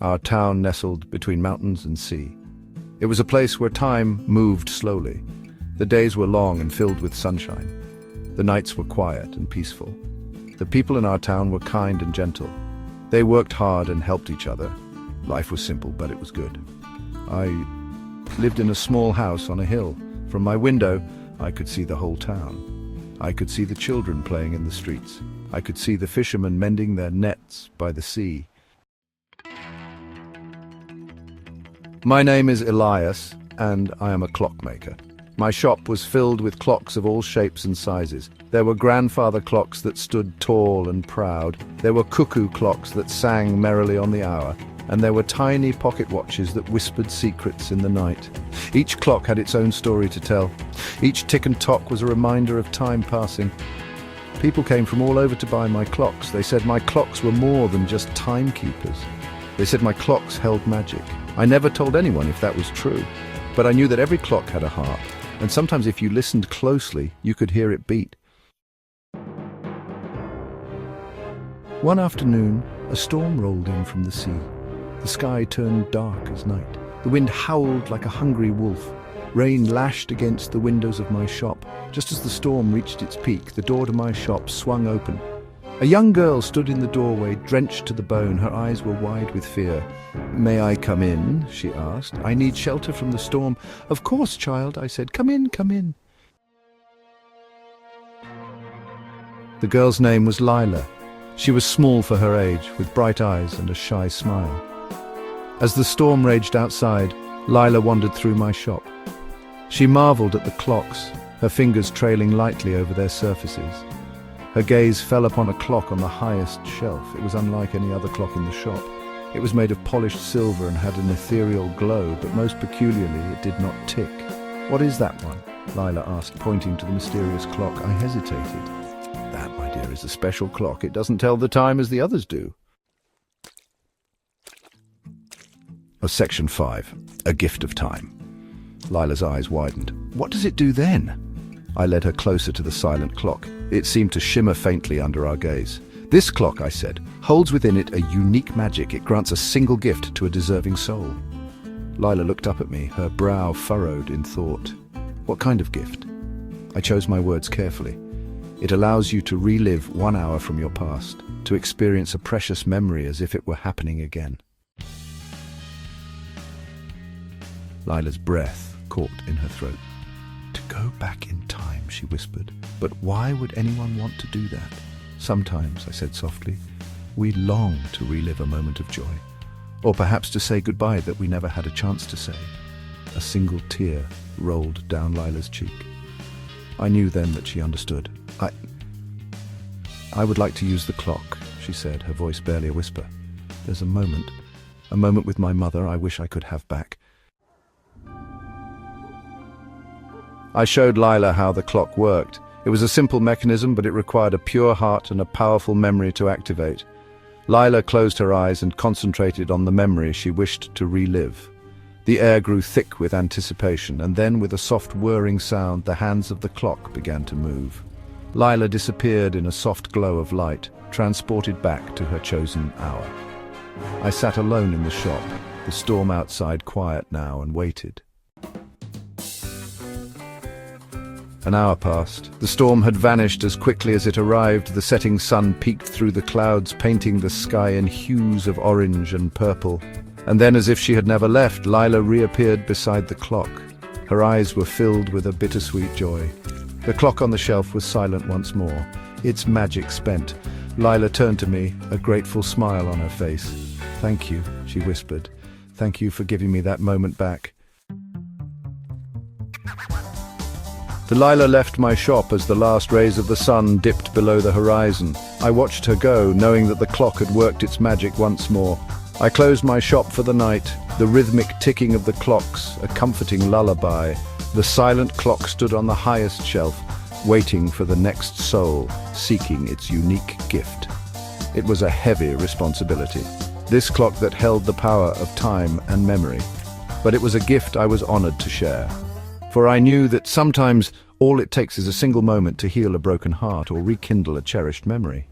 our town nestled between mountains and sea. It was a place where time moved slowly. The days were long and filled with sunshine. The nights were quiet and peaceful. The people in our town were kind and gentle. They worked hard and helped each other. Life was simple, but it was good. I lived in a small house on a hill. From my window, I could see the whole town. I could see the children playing in the streets. I could see the fishermen mending their nets by the sea. My name is Elias, and I am a clockmaker. My shop was filled with clocks of all shapes and sizes. There were grandfather clocks that stood tall and proud. There were cuckoo clocks that sang merrily on the hour. And there were tiny pocket watches that whispered secrets in the night. Each clock had its own story to tell. Each tick and tock was a reminder of time passing. People came from all over to buy my clocks. They said my clocks were more than just timekeepers. They said my clocks held magic. I never told anyone if that was true, but I knew that every clock had a heart, and sometimes if you listened closely, you could hear it beat. One afternoon, a storm rolled in from the sea. The sky turned dark as night. The wind howled like a hungry wolf. Rain lashed against the windows of my shop. Just as the storm reached its peak, the door to my shop swung open. A young girl stood in the doorway, drenched to the bone. Her eyes were wide with fear. "May I come in?" she asked. "I need shelter from the storm." "Of course, child," I said. "Come in, come in." The girl's name was Lila. She was small for her age, with bright eyes and a shy smile. As the storm raged outside, Lila wandered through my shop. She marveled at the clocks, her fingers trailing lightly over their surfaces. Her gaze fell upon a clock on the highest shelf. It was unlike any other clock in the shop. It was made of polished silver and had an ethereal glow, but most peculiarly, it did not tick. "What is that one?" Lila asked, pointing to the mysterious clock. I hesitated. "That, my dear, is a special clock. It doesn't tell the time as the others do." Section 5. A Gift of Time. Lila's eyes widened. "What does it do then?" I led her closer to the silent clock. It seemed to shimmer faintly under our gaze. "This clock," I said, "holds within it a unique magic. It grants a single gift to a deserving soul." Lila looked up at me, her brow furrowed in thought. "What kind of gift?" I chose my words carefully. "It allows you to relive 1 hour from your past, to experience a precious memory as if it were happening again." Lila's breath caught in her throat. "To go back in time," she whispered. "But why would anyone want to do that?" "Sometimes," I said softly, "we long to relive a moment of joy. Or perhaps to say goodbye that we never had a chance to say." A single tear rolled down Lila's cheek. I knew then that she understood. I would like to use the clock," she said, her voice barely a whisper. "There's a moment with my mother I wish I could have back." I showed Lila how the clock worked. It was a simple mechanism, but it required a pure heart and a powerful memory to activate. Lila closed her eyes and concentrated on the memory she wished to relive. The air grew thick with anticipation, and then with a soft whirring sound, the hands of the clock began to move. Lila disappeared in a soft glow of light, transported back to her chosen hour. I sat alone in the shop, the storm outside quiet now, and waited. An hour passed. The storm had vanished as quickly as it arrived. The setting sun peeked through the clouds, painting the sky in hues of orange and purple. And then, as if she had never left, Lila reappeared beside the clock. Her eyes were filled with a bittersweet joy. The clock on the shelf was silent once more, its magic spent. Lila turned to me, a grateful smile on her face. "Thank you," she whispered. "Thank you for giving me that moment back." Delilah left my shop as the last rays of the sun dipped below the horizon. I watched her go, knowing that the clock had worked its magic once more. I closed my shop for the night, the rhythmic ticking of the clocks, a comforting lullaby. The silent clock stood on the highest shelf, waiting for the next soul, seeking its unique gift. It was a heavy responsibility, this clock that held the power of time and memory. But it was a gift I was honored to share. For I knew that sometimes all it takes is a single moment to heal a broken heart or rekindle a cherished memory.